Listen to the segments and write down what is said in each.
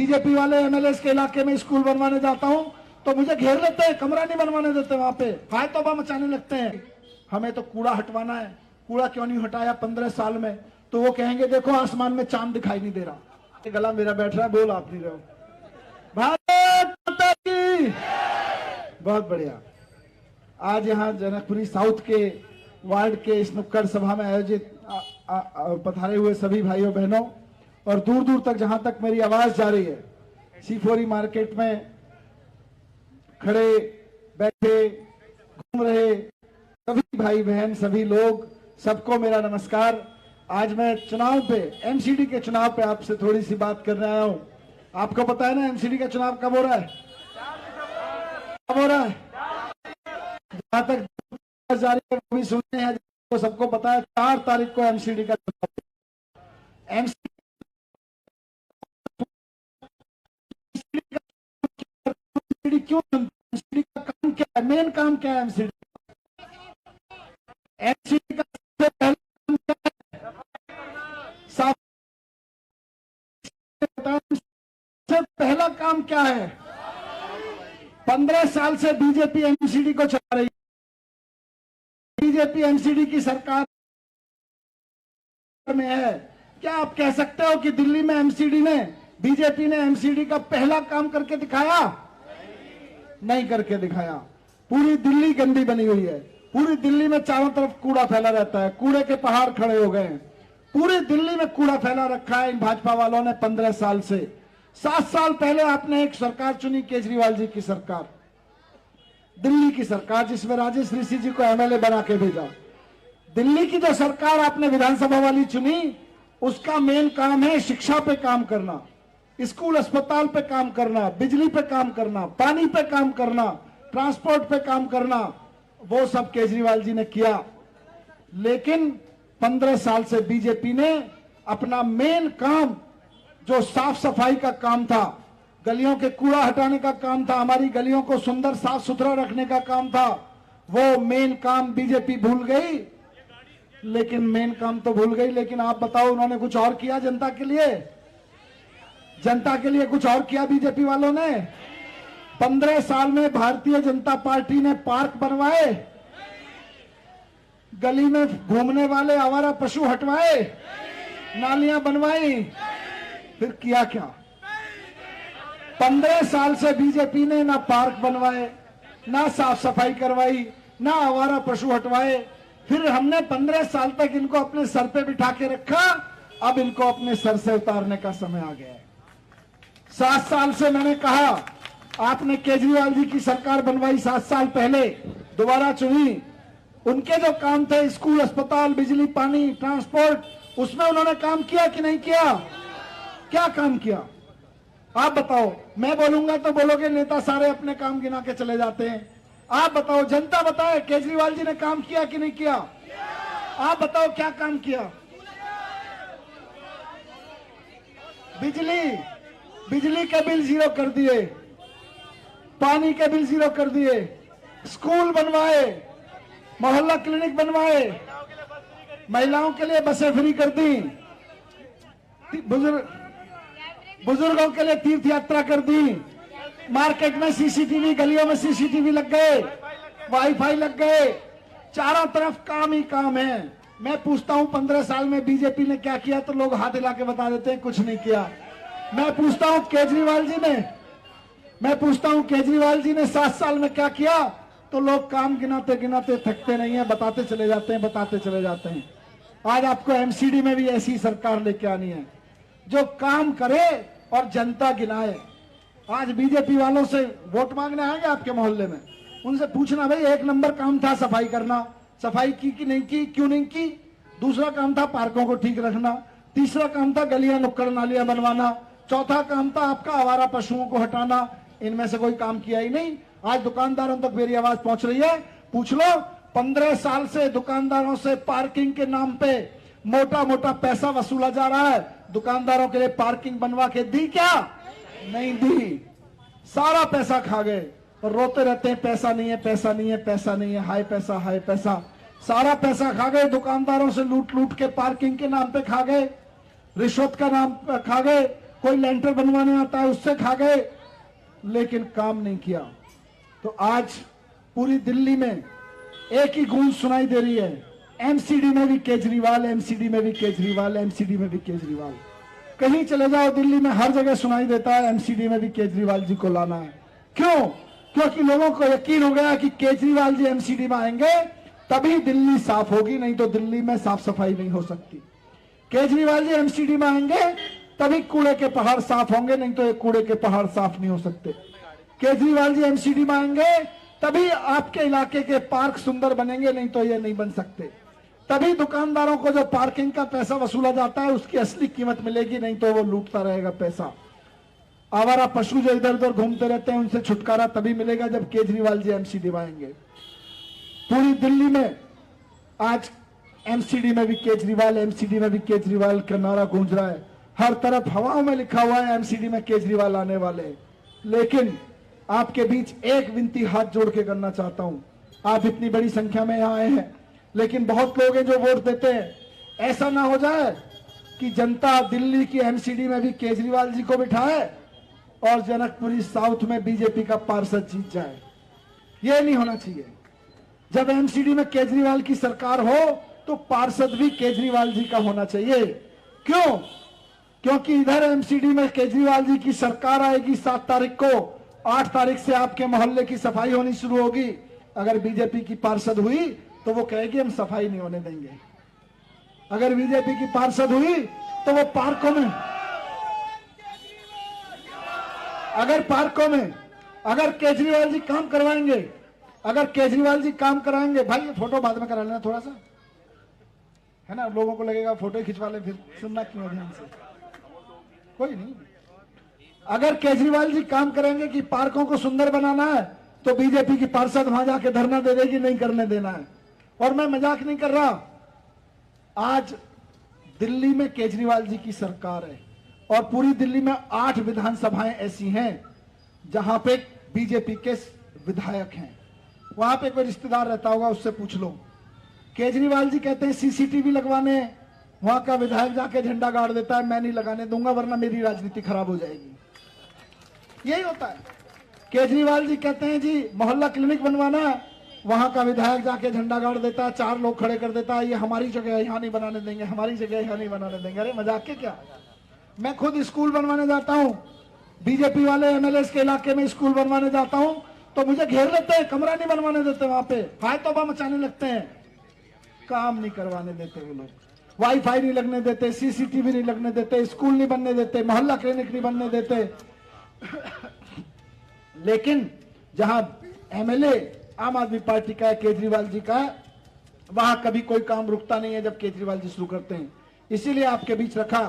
BJP वाले MLA के इलाके में स्कूल बनवाने जाता हूं तो मुझे घेर लेते हैं, कमरा नहीं बनवाने देते, वहां पे हाय तौबा मचाने लगते हैं। हमें तो कूड़ा हटवाना है, कूड़ा क्यों नहीं हटाया 15 साल में? तो वो कहेंगे देखो आसमान में चांद दिखाई नहीं दे रहा। गला मेरा बैठ रहा है, बोल आप नहीं रहे हो। भारत माता की। बहुत बढ़िया। आज यहाँ जनकपुरी साउथ के वार्ड के इस नुक्कड़ सभा में आयोजित पधारे हुए सभी भाइयों बहनों और दूर दूर तक जहां तक मेरी आवाज जा रही है, सीफोरी मार्केट में खड़े बैठे घूम रहे सभी भाई बहन, सभी लोग, सबको मेरा नमस्कार। आज मैं चुनाव पे, एमसीडी के चुनाव पे आपसे थोड़ी सी बात करने आया हूं। आपको पता है ना एमसीडी का चुनाव कब हो रहा है? कब हो रहा है? जहां तक जारी है वो भी सुनते हैं, तो सबको पता है 4 तारीख को एमसीडी का चुनाव। एमसीडी क्यों? एमसीडी का काम क्या है? मेन काम क्या है एमसीडी? एमसीडी का सबसे पहला काम क्या है? साफ सबसे पहला काम क्या है? 15 साल से बीजेपी एमसीडी को चला रही है। बीजेपी एमसीडी की सरकार में है। क्या आप कह सकते हो कि दिल्ली में एमसीडी ने, बीजेपी ने एमसीडी का पहला काम करके दिखाया? नहीं करके दिखाया। पूरी दिल्ली गंदी बनी हुई है। पूरी दिल्ली में चारों तरफ कूड़ा फैला रहता है, कूड़े के पहाड़ खड़े हो गए हैं। पूरी दिल्ली में कूड़ा फैला रखा है इन भाजपा वालों ने 15 साल से। 7 साल पहले आपने एक सरकार चुनी, केजरीवाल जी की सरकार, दिल्ली की सरकार, जिसमें राजेश ऋषि जी को एमएलए बना के भेजा। दिल्ली की जो सरकार आपने विधानसभा वाली चुनी, उसका मेन काम है शिक्षा पे काम करना, स्कूल अस्पताल पे काम करना, बिजली पे काम करना, पानी पे काम करना, ट्रांसपोर्ट पे काम करना। वो सब केजरीवाल जी ने किया। लेकिन 15 साल से बीजेपी ने अपना मेन काम, जो साफ सफाई का काम था, गलियों के कूड़ा हटाने का काम था, हमारी गलियों को सुंदर साफ सुथरा रखने का काम था, वो मेन काम बीजेपी भूल गई। लेकिन मेन काम तो भूल गई, लेकिन आप बताओ उन्होंने कुछ और किया जनता के लिए? जनता के लिए कुछ और किया बीजेपी वालों ने? 15 साल में भारतीय जनता पार्टी ने पार्क बनवाए, गली में घूमने वाले आवारा पशु हटवाए, नालियां बनवाई, फिर किया क्या? 15 साल से बीजेपी ने ना पार्क बनवाए, ना साफ सफाई करवाई, ना आवारा पशु हटवाए। फिर हमने 15 साल तक इनको अपने सर पे बिठा के रखा, अब इनको अपने सर से उतारने का समय आ गया है। 7 साल से मैंने कहा, आपने केजरीवाल जी की सरकार बनवाई 7 साल पहले, दोबारा चुनी। उनके जो काम थे स्कूल, अस्पताल, बिजली, पानी, ट्रांसपोर्ट, उसमें उन्होंने काम किया कि नहीं किया? क्या काम किया? आप बताओ। मैं बोलूंगा तो बोलोगे नेता सारे अपने काम गिना के चले जाते हैं। आप बताओ, जनता बताए केजरीवाल जी ने काम किया कि नहीं किया? आप बताओ क्या काम किया? बिजली के बिल 0 कर दिए, पानी के बिल 0 कर दिए, स्कूल बनवाए, मोहल्ला क्लिनिक बनवाए, महिलाओं के लिए बसें फ्री कर दी, बुजुर्गों के लिए तीर्थ यात्रा कर दी, मार्केट में सीसीटीवी, गलियों में सीसीटीवी लग गए, वाईफाई लग गए, चारों तरफ काम ही काम है। मैं पूछता हूं 15 साल में बीजेपी ने क्या किया, तो लोग हाथ हिला के बता देते हैं कुछ नहीं किया। मैं पूछता हूं केजरीवाल जी ने 7 साल में क्या किया, तो लोग काम गिनाते गिनाते थकते नहीं है, बताते चले जाते हैं। आज आपको एमसीडी में भी ऐसी सरकार लेके आनी है जो काम करे और जनता गिनाए। आज बीजेपी वालों से वोट मांगने आएंगे आपके मोहल्ले में, उनसे पूछना भाई 1 नंबर काम था सफाई करना, सफाई की कि नहीं की, क्यों नहीं की? दूसरा काम था पार्कों को ठीक रखना, तीसरा काम था गलियां नुक्कड़ नालियां बनवाना, चौथा काम था आपका आवारा पशुओं को हटाना। इनमें से कोई काम किया ही नहीं। आज दुकानदारों तक मेरी आवाज पहुंच रही है, पूछ लो। 15 साल से दुकानदारों से पार्किंग के नाम पे मोटा मोटा पैसा वसूला जा रहा है। दुकानदारों के लिए पार्किंग बनवा के दी क्या? नहीं दी। सारा पैसा खा गए और रोते रहते हैं पैसा नहीं है, पैसा नहीं है, पैसा नहीं है, हाय पैसा, हाय पैसा। सारा पैसा खा गए, दुकानदारों से लूट लूट के पार्किंग के नाम पे खा गए, रिश्वत का नाम खा गए, कोई लेंटर बनवाने आता है उससे खा गए, लेकिन काम नहीं किया। तो आज पूरी दिल्ली में एक ही गूंज सुनाई दे रही है, एमसीडी में भी केजरीवाल, एमसीडी में भी केजरीवाल, एमसीडी में भी केजरीवाल। कहीं चले जाओ दिल्ली में हर जगह सुनाई देता है एमसीडी में भी केजरीवाल जी को लाना है। क्यों? क्योंकि लोगों को यकीन हो गया कि केजरीवाल जी एमसीडी में आएंगे तभी दिल्ली साफ होगी, नहीं तो दिल्ली में साफ सफाई नहीं हो सकती। केजरीवाल जी एमसीडी में आएंगे तभी कूड़े के पहाड़ साफ होंगे, नहीं तो ये कूड़े के पहाड़ साफ नहीं हो सकते। केजरीवाल जी एमसीडी में आएंगे तभी आपके इलाके के पार्क सुंदर बनेंगे, नहीं तो ये नहीं बन सकते। तभी दुकानदारों को जो पार्किंग का पैसा वसूला जाता है उसकी असली कीमत मिलेगी, नहीं तो वो लूटता रहेगा पैसा। आवारा पशु जो इधर उधर घूमते रहते हैं उनसे छुटकारा तभी मिलेगा जब केजरीवाल जी एमसीडी में आएंगे। पूरी दिल्ली में आज एमसीडी में भी केजरीवाल, एमसीडी में भी केजरीवाल का नारा गूंज रहा है। हर तरफ हवाओं में लिखा हुआ है एमसीडी में केजरीवाल आने वाले। लेकिन आपके बीच एक विनती हाथ जोड़ के करना चाहता हूं। आप इतनी बड़ी संख्या में यहां आए हैं, लेकिन बहुत लोग हैं जो वोट देते हैं। ऐसा ना हो जाए कि जनता दिल्ली की एमसीडी में भी केजरीवाल जी को बिठाए और जनकपुरी साउथ में बीजेपी का पार्षद जीत जाए। यह नहीं होना चाहिए। जब एमसीडी में केजरीवाल की सरकार हो तो पार्षद भी केजरीवाल जी का होना चाहिए। क्यों? क्योंकि इधर एमसीडी में केजरीवाल जी की सरकार आएगी 7 तारीख को, 8 तारीख से आपके मोहल्ले की सफाई होनी शुरू होगी। अगर बीजेपी की पार्षद हुई तो वो कहेगी हम सफाई नहीं होने देंगे। अगर बीजेपी की पार्षद हुई तो वो पार्कों में, अगर केजरीवाल जी काम करवाएंगे, अगर केजरीवाल जी काम कराएंगे, भाई ये फोटो बाद में करा लेना थोड़ा सा, है ना, लोगों को लगेगा फोटो खिंचवा ले, फिर सुनना क्यों ध्यान से, कोई नहीं। अगर केजरीवाल जी काम करेंगे कि पार्कों को सुंदर बनाना है तो बीजेपी की पार्षद वहां जाके धरना दे देगी नहीं करने देना है। और मैं मजाक नहीं कर रहा। आज दिल्ली में केजरीवाल जी की सरकार है और पूरी दिल्ली में 8 विधानसभाएं ऐसी हैं जहां पे बीजेपी के विधायक हैं। वहां पे कोई रिश्तेदार रहता होगा, उससे पूछ लो। केजरीवाल जी कहते हैं सीसीटीवी लगवाने, वहां का विधायक जाके झंडा गाड़ देता है, मैं नहीं लगाने दूंगा वरना मेरी राजनीति खराब हो जाएगी। यही होता है। केजरीवाल जी कहते हैं जी मोहल्ला क्लिनिक बनवाना है, वहां का विधायक जाके झंडा गाड़ देता है, 4 लोग खड़े कर देता है, ये हमारी जगह है, यहां नहीं बनाने देंगे, हमारी जगह है, यहां नहीं बनाने देंगे। अरे मजाक के क्या? मैं खुद स्कूल बनवाने जाता हूं, बीजेपी वाले एमएलए के इलाके में स्कूल बनवाने जाता हूं तो मुझे घेर लेते हैं, कमरा नहीं बनवाने देते, वहां पे हाय तौबा मचाने लगते हैं, काम नहीं करवाने देते वो लोग, वाईफाई नहीं लगने देते, सीसीटीवी नहीं लगने देते, स्कूल नहीं बनने देते, मोहल्ला क्लिनिक नहीं बनने देते। लेकिन जहां एमएलए आम आदमी पार्टी का है, केजरीवाल जी का है, वहां कभी कोई काम रुकता नहीं है जब केजरीवाल जी शुरू करते हैं। इसीलिए आपके बीच रखा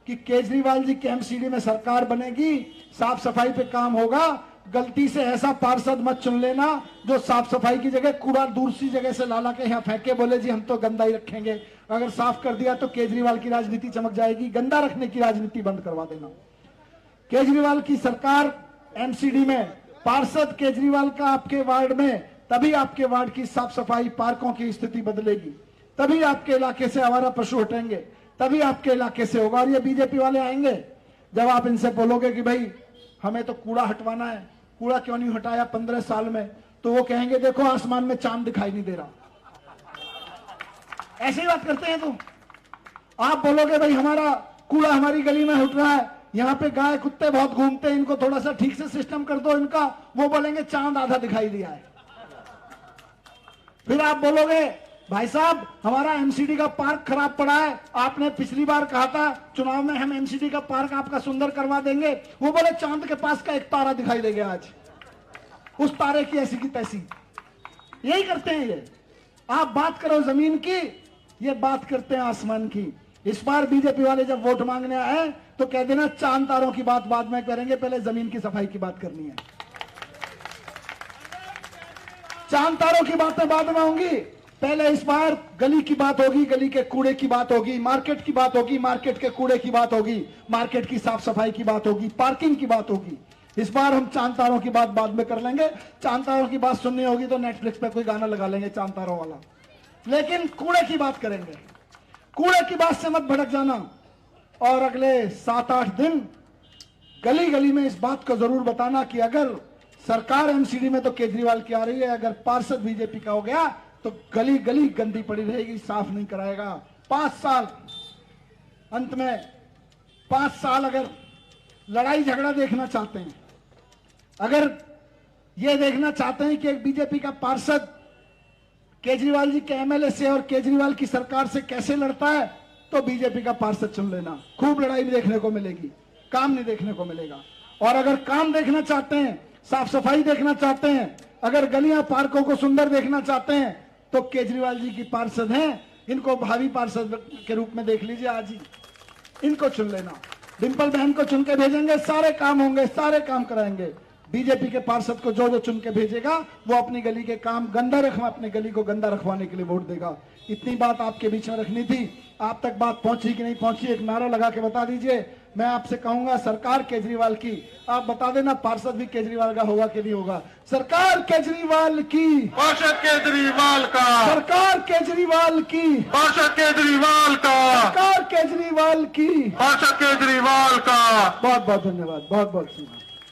कि केजरीवाल जी के एमसीडी में सरकार बनेगी, साफ सफाई पे काम होगा। गलती से ऐसा पार्षद मत चुन लेना जो साफ सफाई की जगह कूड़ा दूसरी जगह से ला के यहाँ फेंके, बोले जी हम तो गंदा ही रखेंगे। अगर साफ कर दिया तो केजरीवाल की राजनीति चमक जाएगी। गंदा रखने की राजनीति बंद करवा देना। केजरीवाल की सरकार एमसीडी में, पार्षद केजरीवाल का आपके वार्ड में, तभी आपके वार्ड की साफ सफाई, पार्कों की स्थिति बदलेगी, तभी आपके इलाके से आवारा पशु हटेंगे, तभी आपके इलाके से होगा। और ये बीजेपी वाले आएंगे, जब आप इनसे बोलोगे कि भाई हमें तो कूड़ा हटवाना है, कूड़ा क्यों नहीं हटाया 15 साल में, तो वो कहेंगे देखो आसमान में चांद दिखाई नहीं दे रहा। ऐसे ही बात करते हैं तुम। आप बोलोगे भाई हमारा कूड़ा हमारी गली में हट रहा है, यहाँ पे गाय कुत्ते बहुत घूमते हैं, इनको थोड़ा सा ठीक से सिस्टम कर दो इनका, वो बोलेंगे चांद आधा दिखाई दिया है। फिर आप बोलोगे भाई साहब हमारा एमसीडी का पार्क खराब पड़ा है, आपने पिछली बार कहा था चुनाव में हम एमसीडी का पार्क आपका सुंदर करवा देंगे, वो बोले चांद के पास का एक तारा दिखाई देगा आज, उस तारे की ऐसी की तैसी। यही करते हैं ये। आप बात करो जमीन की, ये बात करते हैं आसमान की। इस बार बीजेपी वाले जब वोट मांगने आए तो कह देना चांद तारों की बात बाद में करेंगे, पहले जमीन की सफाई की बात करनी है। चांद तारों की बातें बाद में होंगी, पहले इस बार गली की बात होगी, गली के कूड़े की बात होगी, मार्केट की बात होगी, मार्केट के कूड़े की बात होगी, मार्केट की साफ सफाई की बात होगी, पार्किंग की बात होगी। इस बार हम चांद तारों की बात बाद में कर लेंगे। चांद तारों की बात सुननी होगी तो नेटफ्लिक्स पे कोई गाना लगा लेंगे चांद तारों वाला, लेकिन कूड़े की बात करेंगे। कूड़े की बात से मत भड़क जाना। और अगले 7-8 दिन गली गली में इस बात को जरूर बताना कि अगर सरकार एमसीडी में तो केजरीवाल की आ रही है, अगर पार्षद बीजेपी का हो गया तो गली गली गंदी पड़ी रहेगी, साफ नहीं कराएगा। 5 साल अंत में 5 साल अगर लड़ाई झगड़ा देखना चाहते हैं, अगर ये देखना चाहते हैं कि एक बीजेपी का पार्षद केजरीवाल जी के एमएलए से और केजरीवाल की सरकार से कैसे लड़ता है, तो बीजेपी का पार्षद चुन लेना। खूब लड़ाई भी देखने को मिलेगी, काम नहीं देखने को मिलेगा। और अगर काम देखना चाहते हैं, साफ सफाई देखना चाहते हैं, अगर गलियां पार्कों को सुंदर देखना चाहते हैं, तो केजरीवाल जी की पार्षद हैं, इनको भावी पार्षद के रूप में देख लीजिए। आज ही इनको चुन लेना। डिंपल बहन को चुन के भेजेंगे, सारे काम होंगे, सारे काम कराएंगे। बीजेपी के पार्षद को जो जो चुन के भेजेगा वो अपनी गली के काम गंदा अपनी गली को गंदा रखवाने के लिए वोट देगा। इतनी बात आपके बीच में रखनी थी। आप तक बात पहुंची कि नहीं पहुंची, एक नारा लगा के बता दीजिए। मैं आपसे कहूंगा सरकार केजरीवाल की, आप बता देना पार्षद भी केजरीवाल का होगा कि नहीं होगा। सरकार केजरीवाल की, पार्षद केजरीवाल का, सरकार केजरीवाल की, पार्षद केजरीवाल का, सरकार केजरीवाल की, पार्षद केजरीवाल का। बहुत बहुत धन्यवाद, बहुत बहुत धन्यवाद।